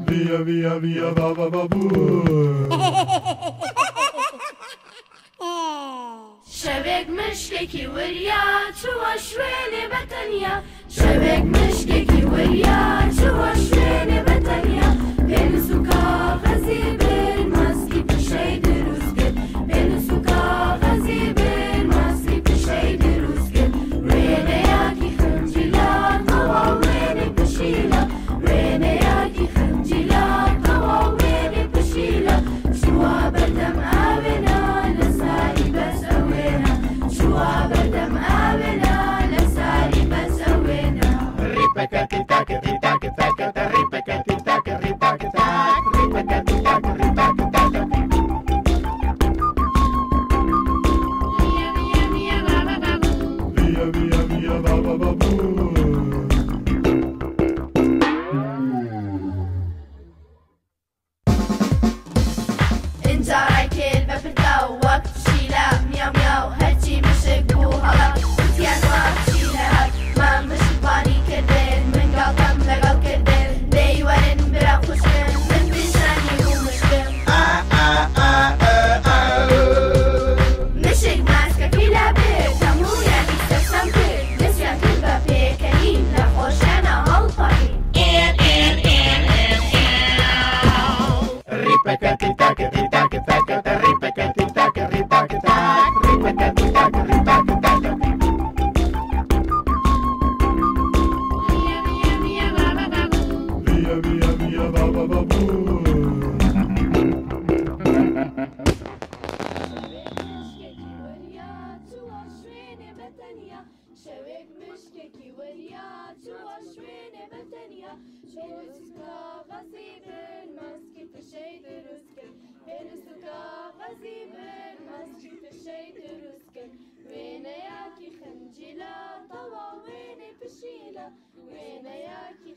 Via via baba babu. شبك مشككي وريا شو شويني بتنيا شبك مشككي وريا شو شويني بتنيا بين سوكا غزي بين ماسكي بشي دروسكت بين سوكا غزي بين ماسكي بشي دروسكت وين ياكي خنجيلا طوا وين بشيلا وين ياكي خنجيلا طوا وين بشيلا شو بردم آبنا لساري بس بردم آبنا لساري بس أوينا ريبكتي تاكتي تاك تاك ريبكتي تاك ريبك تاك ريبكتي تاك ريبك تاك ميا ميا ميا بابا بابو Via via via baba babu. انت رايكل بفردا وقت شيلا مياو مياو هرچی مشک بو هلا وتیان واشیلا ما مشبانی کردن من قلبم لقل کردن دیوارن برا خوشم من بشانی و مشکم مشک ماسکه کلا بیر تمو یعنی سرسم کرد نسیان کرد با پیکنین نخوشانا هل پاین Ripakati takati takati takati ripakati takati ripakati tak ripakati takati ripakati tak. Mia mia mia baba babu Via via via baba babu. شوك مشككي وريا جوا شويني بتنيا بين سكا غزيب الماسكي تشي دروسكن بين سكا غزيب الماسكي تشي دروسكن وين ياكي خنجيلا طوا وين بشيلا وين ياكي